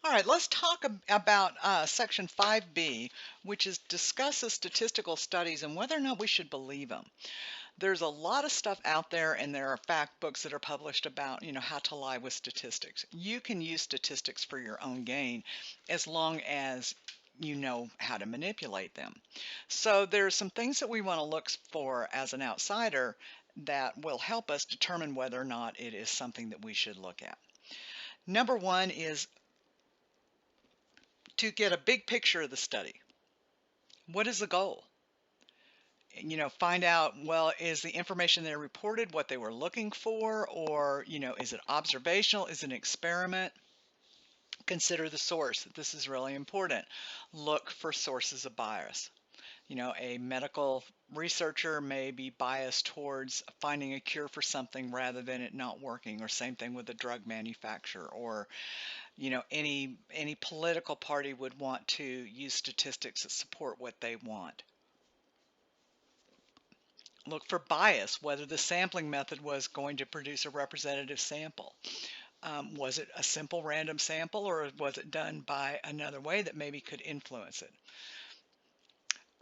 All right, let's talk about Section 5B, which discusses statistical studies and whether or not we should believe them. There's a lot of stuff out there, and there are fact books that are published about, how to lie with statistics. You can use statistics for your own gain as long as you know how to manipulate them. So there's some things that we want to look for as an outsider that will help us determine whether or not it is something that we should look at. Number one is to get a big picture of the study. What is the goal? Find out, well, is the information they reported what they were looking for, or, is it observational? Is it an experiment? Consider the source. This is really important. Look for sources of bias. A medical researcher may be biased towards finding a cure for something rather than it not working, or same thing with a drug manufacturer, or any political party would want to use statistics that support what they want. Look for bias, whether the sampling method was going to produce a representative sample. Was it a simple random sample, or was it done by another way that maybe could influence it?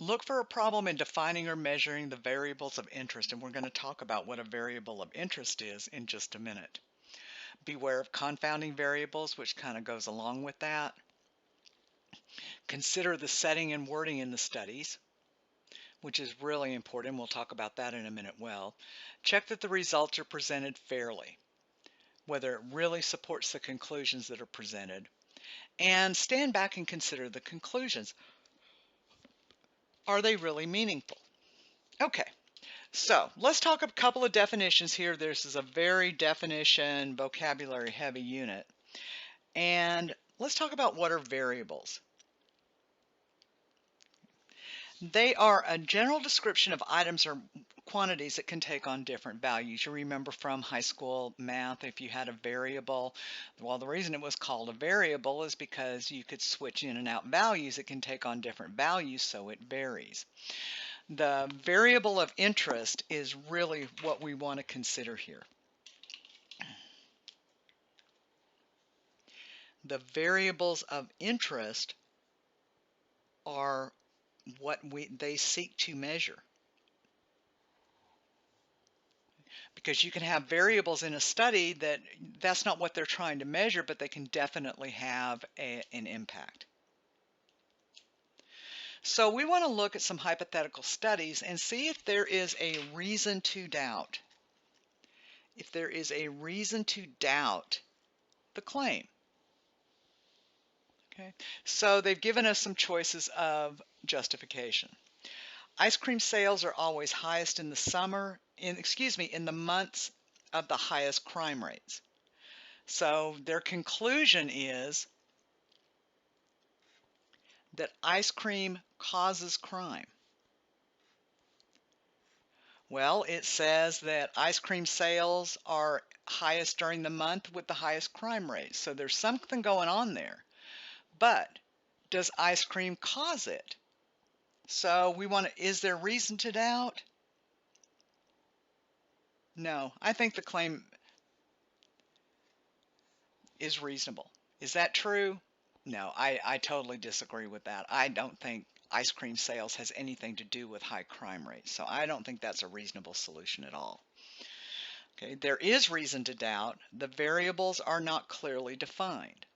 Look for a problem in defining or measuring the variables of interest, and we're going to talk about what a variable of interest is in just a minute. Beware of confounding variables, which kind of goes along with that. Consider the setting and wording in the studies, which is really important. We'll talk about that in a minute. Well, check that the results are presented fairly, whether it really supports the conclusions that are presented, and stand back and consider the conclusions. Are they really meaningful? Okay, so let's talk a couple of definitions here. This is a very definition, vocabulary heavy unit. And let's talk about what are variables. They are a general description of items or quantities that can take on different values. You remember from high school math, if you had a variable, well, the reason it was called a variable is because you could switch in and out values. It can take on different values, so it varies. The variable of interest is really what we want to consider here. The variables of interest are what they seek to measure. Because you can have variables in a study that's not what they're trying to measure, but they can definitely have an impact. So we want to look at some hypothetical studies and see if there is a reason to doubt. If there is a reason to doubt the claim. Okay, so they've given us some choices of justification. Ice cream sales are always highest in the summer, in the months of the highest crime rates. So their conclusion is that ice cream causes crime. Well, it says that ice cream sales are highest during the month with the highest crime rate. So there's something going on there. But does ice cream cause it? So we want to, is there reason to doubt? No, I think the claim is reasonable. Is that true? No, I totally disagree with that. I don't think ice cream sales has anything to do with high crime rates. So I don't think that's a reasonable solution at all. Okay, there is reason to doubt. The variables are not clearly defined.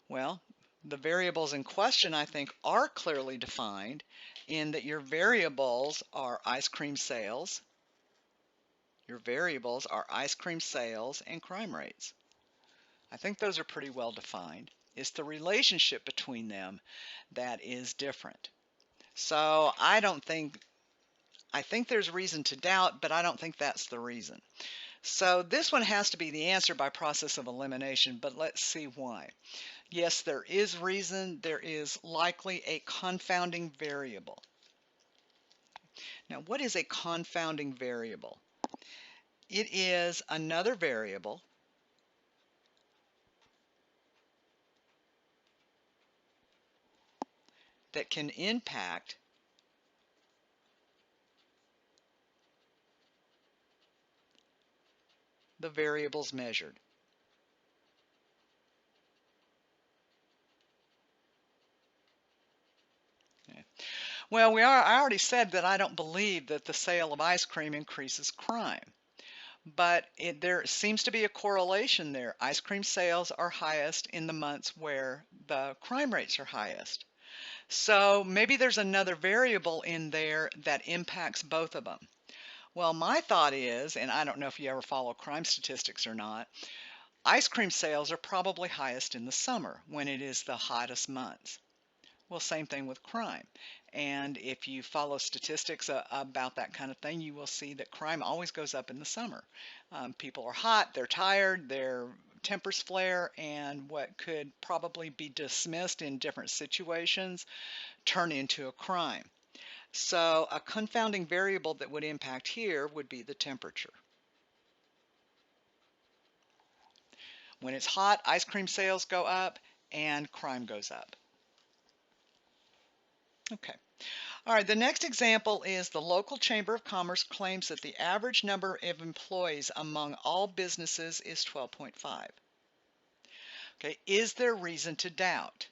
Well, the variables in question, I think, are clearly defined in that your variables are ice cream sales. Your variables are ice cream sales and crime rates. I think those are pretty well defined. It's the relationship between them that is different. So I think there's reason to doubt, but I don't think that's the reason. So this one has to be the answer by process of elimination, but let's see why. Yes, there is reason. There is likely a confounding variable. Now, what is a confounding variable? It is another variable that can impact the variables measured. Well, I already said that I don't believe that the sale of ice cream increases crime, but there seems to be a correlation there. Ice cream sales are highest in the months where the crime rates are highest. So maybe there's another variable in there that impacts both of them. Well, my thought is, and I don't know if you ever follow crime statistics or not, ice cream sales are probably highest in the summer when it is the hottest months. Well, same thing with crime. And if you follow statistics about that kind of thing, you will see that crime always goes up in the summer. People are hot, they're tired, their tempers flare, and what could probably be dismissed in different situations turn into a crime. So a confounding variable that would impact here would be the temperature. When it's hot, ice cream sales go up and crime goes up. Okay. All right, the next example is the local Chamber of Commerce claims that the average number of employees among all businesses is 12.5. Okay, is there reason to doubt?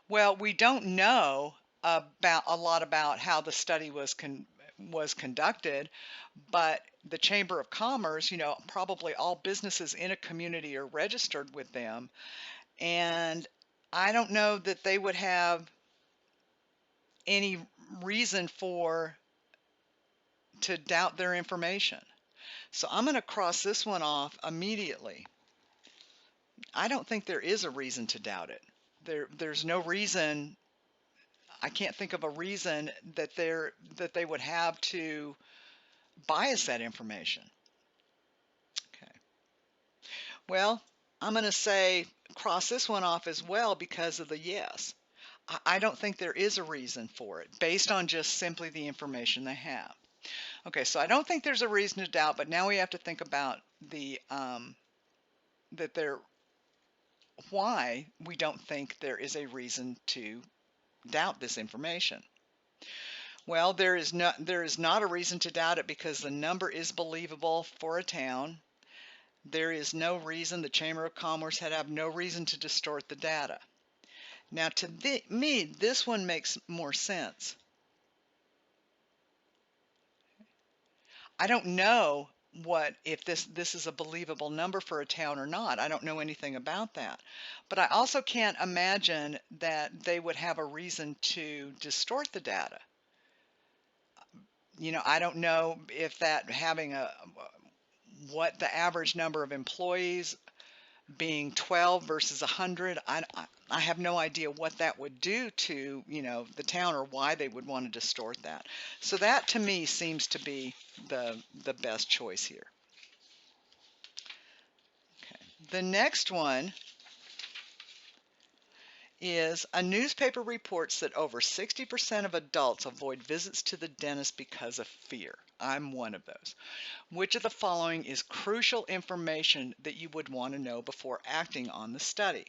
Well, we don't know about a lot about how the study was conducted, but the Chamber of Commerce, probably all businesses in a community are registered with them, and I don't know that they would have any reason to doubt their information. So I'm going to cross this one off immediately. I don't think there is a reason to doubt it. There's no reason. I can't think of a reason that they would have to bias that information. Okay. Well, I'm going to say cross this one off as well because of the yes. I don't think there is a reason for it based on just simply the information they have. Okay, so I don't think there's a reason to doubt, but now we have to think about why we don't think there is a reason to doubt this information. Well, there is not a reason to doubt it because the number is believable for a town. There is no reason, the Chamber of Commerce had have no reason to distort the data. Now, to me, this one makes more sense. I don't know if this is a believable number for a town or not. I don't know anything about that. But I also can't imagine that they would have a reason to distort the data. I don't know if that having what the average number of employees being 12 versus 100, I have no idea what that would do to, the town or why they would want to distort that. So that to me seems to be the best choice here. Okay. The next one is a newspaper reports that over 60% of adults avoid visits to the dentist because of fear. I'm one of those. Which of the following is crucial information that you would want to know before acting on the study?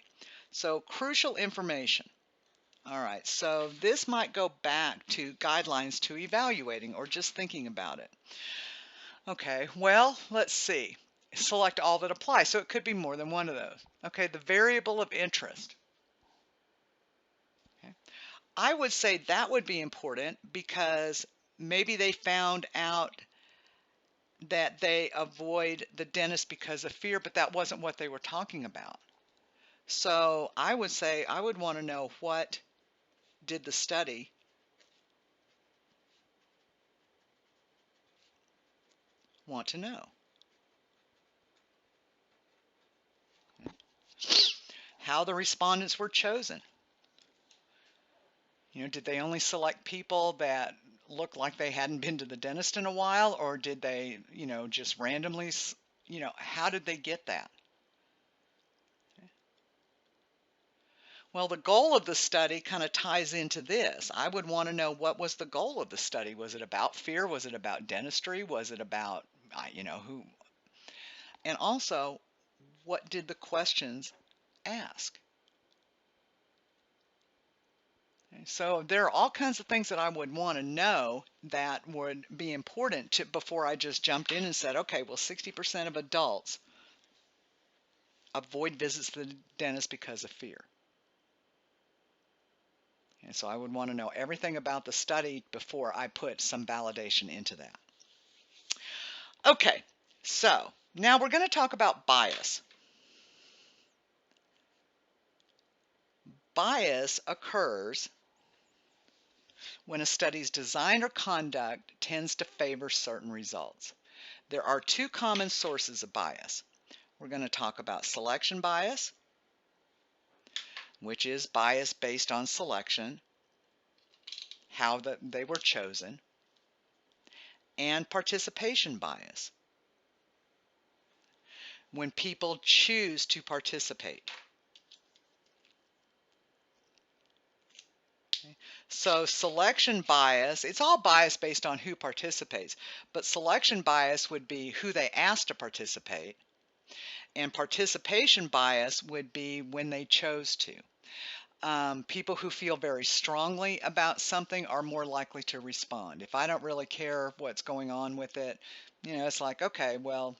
So crucial information. All right, so this might go back to guidelines to evaluating or just thinking about it. Okay, well, let's see. Select all that apply. So it could be more than one of those. Okay, the variable of interest. Okay. I would say that would be important because maybe they found out that they avoid the dentist because of fear, but that wasn't what they were talking about. So I would say I would want to know what did the study want to know. How the respondents were chosen. Did they only select people that looked like they hadn't been to the dentist in a while, or did they, just randomly, how did they get that? Well, the goal of the study kind of ties into this. I would want to know what was the goal of the study. Was it about fear? Was it about dentistry? Was it about, who? And also, what did the questions ask? So there are all kinds of things that I would want to know that would be important before I just jumped in and said, okay, well, 60% of adults avoid visits to the dentist because of fear. And so I would want to know everything about the study before I put some validation into that. Okay, so now we're going to talk about bias. Bias occurs when a study's design or conduct tends to favor certain results. There are two common sources of bias. We're going to talk about selection bias, which is bias based on selection, how they were chosen, and participation bias, when people choose to participate. Okay. So selection bias, it's all bias based on who participates, but selection bias would be who they asked to participate, and participation bias would be when they chose to. People who feel very strongly about something are more likely to respond. If I don't really care what's going on with it, it's like, okay, well,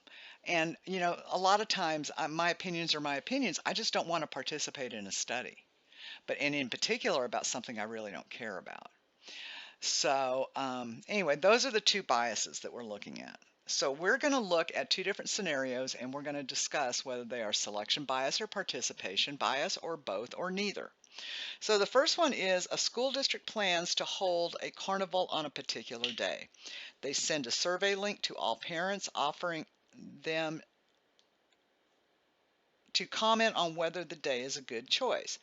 and, a lot of times my opinions are my opinions. I just don't want to participate in a study, and in particular about something I really don't care about. So anyway, those are the two biases that we're looking at. So we're going to look at two different scenarios, and we're going to discuss whether they are selection bias or participation bias, or both, or neither. So the first one is a school district plans to hold a carnival on a particular day. They send a survey link to all parents, offering them to comment on whether the day is a good choice.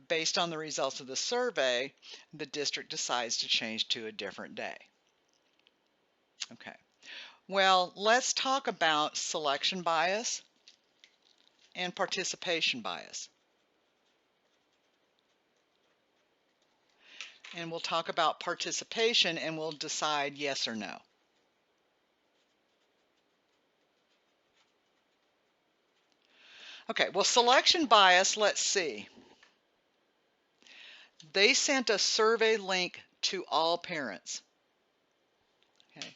Based on the results of the survey, the district decides to change to a different day. Okay. Well, let's talk about selection bias and participation bias. And we'll talk about participation, and we'll decide yes or no. Okay, well, selection bias, let's see. They sent a survey link to all parents. Okay.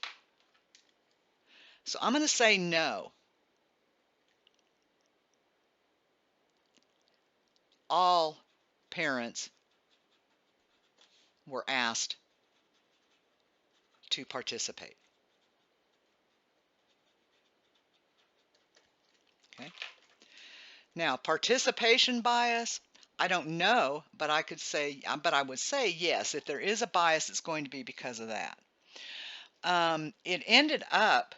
So I'm going to say no. All parents were asked to participate. Okay. Now, participation bias, I don't know, but I would say yes. If there is a bias, it's going to be because of that. It ended up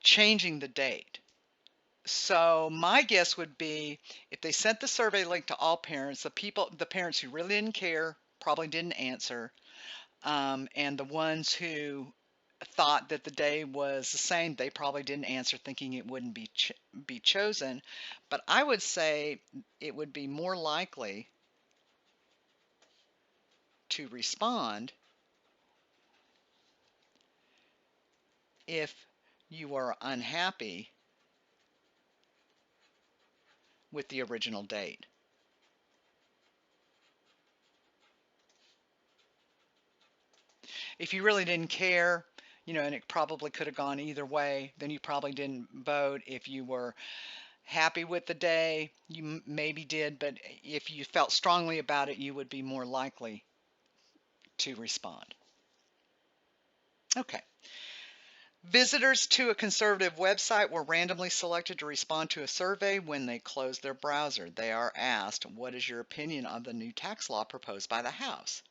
changing the date. So my guess would be if they sent the survey link to all parents, the parents who really didn't care probably didn't answer, and the ones who thought that the day was the same, they probably didn't answer, thinking it wouldn't be chosen. But I would say it would be more likely to respond if you are unhappy with the original date. If you really didn't care, and it probably could have gone either way, then you probably didn't vote. If you were happy with the day, you maybe did, but if you felt strongly about it, you would be more likely to respond. Okay. Visitors to a conservative website were randomly selected to respond to a survey when they closed their browser. They are asked, what is your opinion on the new tax law proposed by the House?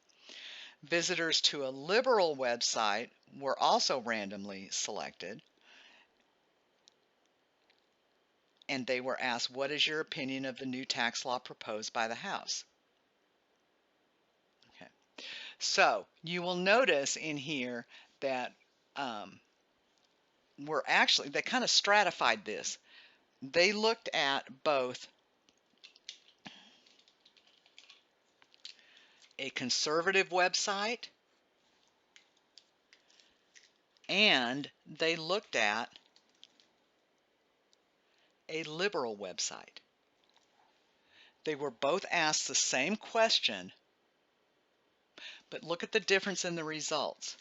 Visitors to a liberal website were also randomly selected, and they were asked, what is your opinion of the new tax law proposed by the House? Okay. So you will notice in here that they kind of stratified this. They looked at both a conservative website and they looked at a liberal website. They were both asked the same question, but look at the difference in the results.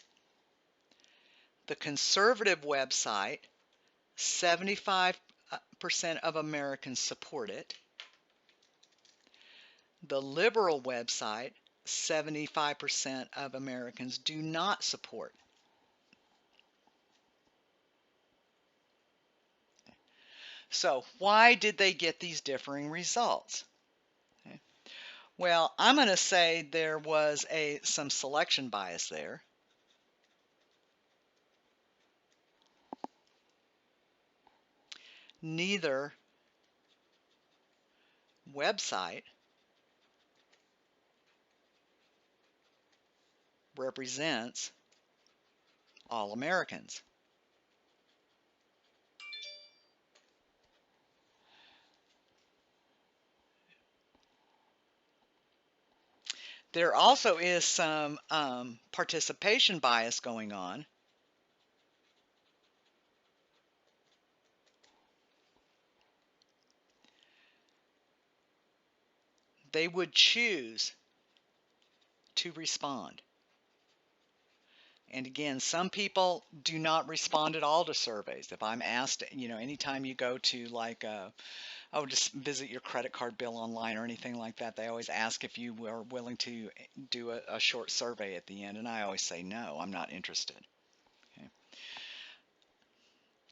The conservative website, 75% of Americans support it. The liberal website, 75% of Americans do not support. So why did they get these differing results? Okay. Well, I'm going to say there was some selection bias there. Neither website represents all Americans. There also is some participation bias going on. They would choose to respond. And again, some people do not respond at all to surveys. If I'm asked, anytime you go to like, just visit your credit card bill online or anything like that, they always ask if you are willing to do a short survey at the end. And I always say, no, I'm not interested. Okay.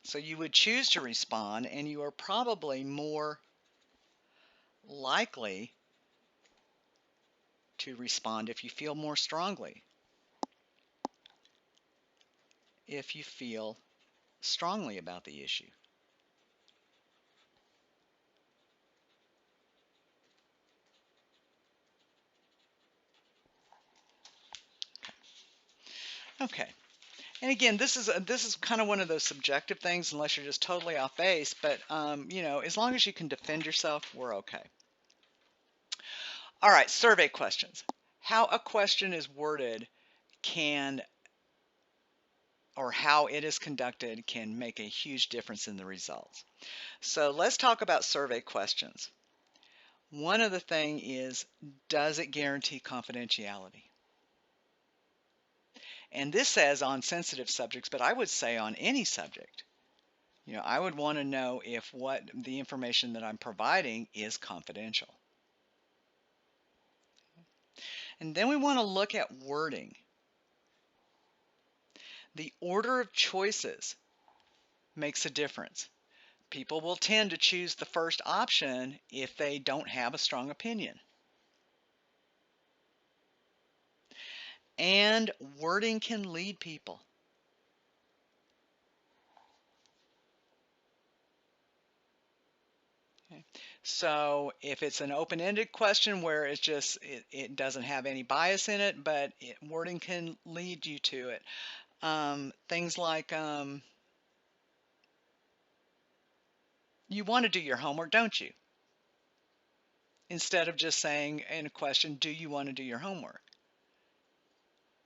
So you would choose to respond, and you are probably more likely to respond if you feel more strongly. If you feel strongly about the issue. Okay. And again, this is kind of one of those subjective things, unless you're just totally off base. But as long as you can defend yourself, we're okay. All right, survey questions. How a question is worded or how it is conducted can make a huge difference in the results. So let's talk about survey questions. One of the things is, does it guarantee confidentiality? And this says on sensitive subjects, but I would say on any subject. I would want to know if what the information that I'm providing is confidential. And then we want to look at wording. The order of choices makes a difference. People will tend to choose the first option if they don't have a strong opinion. And wording can lead people. Okay. So if it's an open-ended question where it's just it doesn't have any bias in it, but wording can lead you to it. Things like you want to do your homework, don't you? Instead of just saying in a question, do you want to do your homework?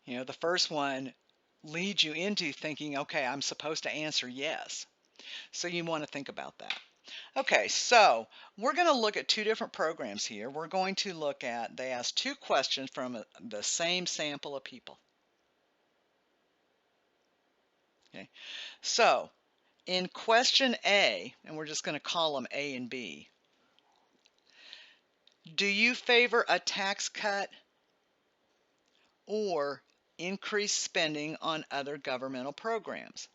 The first one leads you into thinking, okay, I'm supposed to answer yes. So you want to think about that. Okay, so we're going to look at two different programs here. We're going to look at, they asked two questions from the same sample of people. Okay, so in question A, and we're just going to call them A and B, do you favor a tax cut or increased spending on other governmental programs?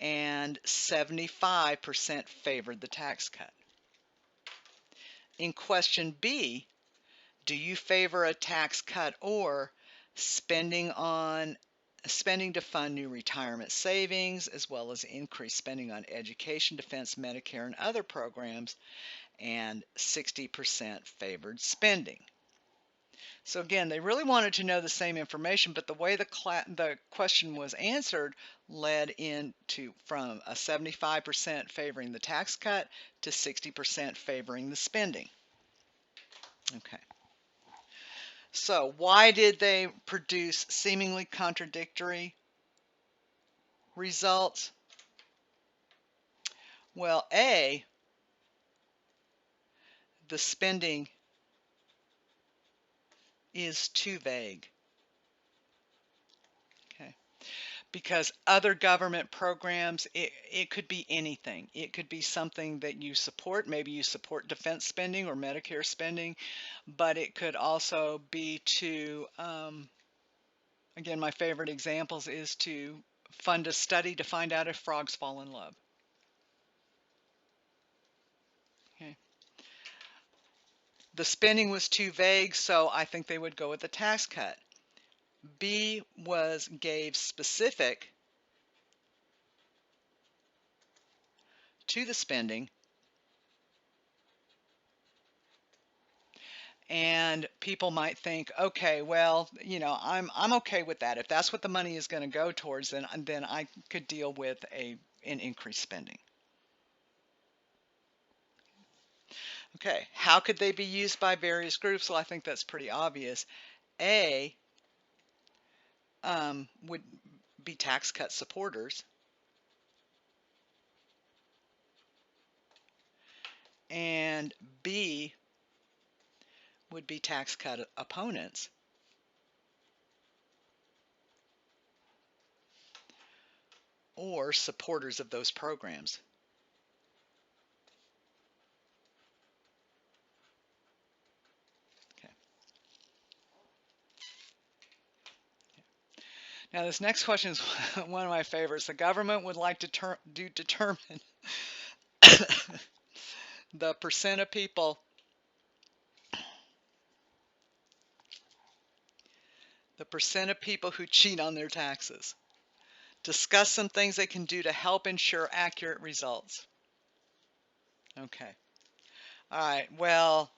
And 75% favored the tax cut. In question B, do you favor a tax cut or spending to fund new retirement savings, as well as increased spending on education, defense, Medicare, and other programs? And 60% favored spending. So again, they really wanted to know the same information, but the way the question was answered led into from a 75% favoring the tax cut to 60% favoring the spending. Okay. So why did they produce seemingly contradictory results? Well, A, the spending is too vague. Okay. because other government programs, it could be anything. It could be something that you support. Maybe you support defense spending or Medicare spending, but it could also be to, again, my favorite examples is to fund a study to find out if frogs fall in love. Okay. The spending was too vague, so I think they would go with the tax cut. B gave specific to the spending, and people might think, okay, well, I'm okay with that. If that's what the money is going to go towards, then I could deal with an increased spending. Okay, how could they be used by various groups? Well, I think that's pretty obvious. A would be tax cut supporters, and B would be tax cut opponents, or supporters of those programs. Okay. Now this next question is one of my favorites. The government would like to determine the percent of people who cheat on their taxes. Discuss some things they can do to help ensure accurate results. Okay. All right. Well,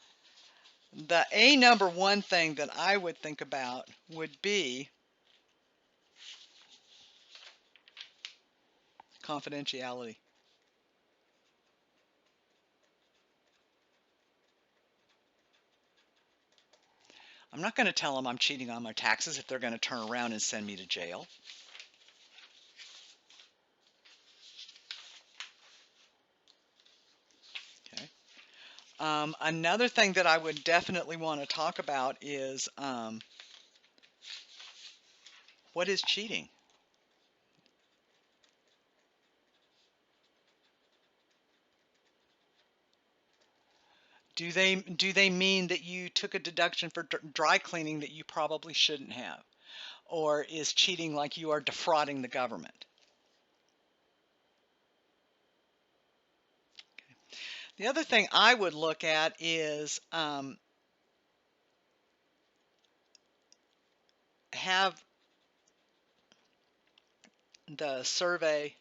the number one thing that I would think about would be confidentiality. I'm not going to tell them I'm cheating on my taxes if they're going to turn around and send me to jail. Okay. Another thing that I would definitely want to talk about is what is cheating? Do they mean that you took a deduction for dry cleaning that you probably shouldn't have? Or is cheating like you are defrauding the government? Okay. The other thing I would look at is have the survey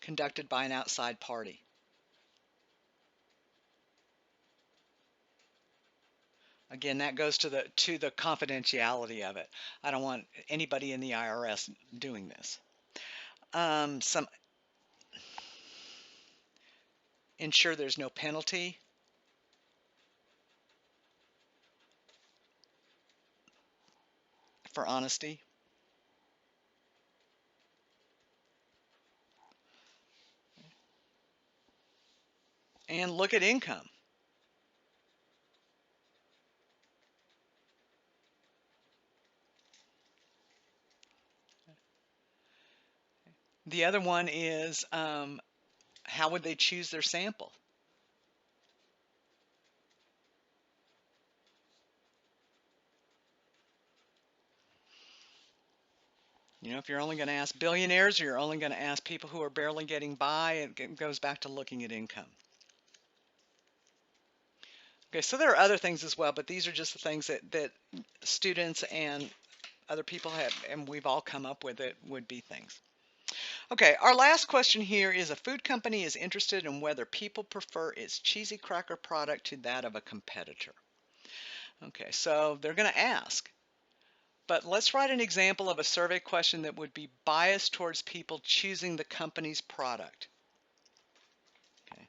conducted by an outside party. Again, that goes to the confidentiality of it. I don't want anybody in the IRS doing this. Ensure there's no penalty. For honesty. And look at income. The other one is how would they choose their sample? If you're only going to ask billionaires, or you're only going to ask people who are barely getting by, it goes back to looking at income. Okay, so there are other things as well, but these are just the things that students and other people have, and we've all come up with it, would be things. Okay, our last question here is: a food company is interested in whether people prefer its cheesy cracker product to that of a competitor. Okay, so they're going to ask, but let's write an example of a survey question that would be biased towards people choosing the company's product. Okay,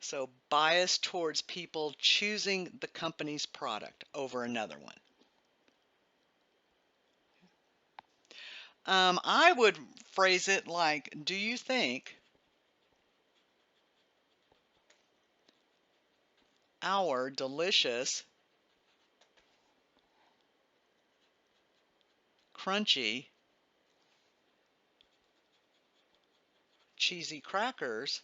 so biased towards people choosing the company's product over another one. I would phrase it like, do you think our delicious crunchy, cheesy crackers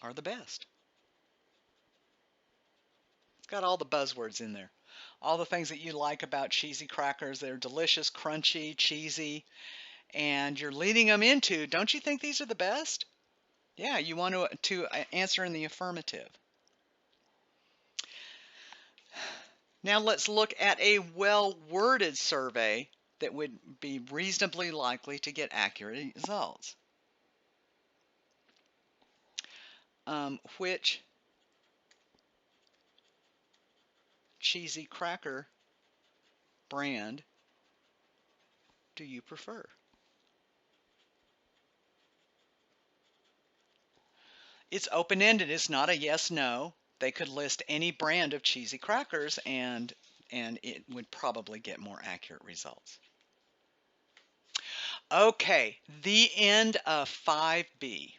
are the best. It's got all the buzzwords in there. All the things that you like about cheesy crackers. They're delicious, crunchy, cheesy, and you're leading them into, don't you think these are the best? Yeah, you want to answer in the affirmative. Now let's look at a well-worded survey that would be reasonably likely to get accurate results. Which cheesy cracker brand do you prefer? It's open-ended. It's not a yes/no. They could list any brand of cheesy crackers and it would probably get more accurate results. Okay, the end of 5B.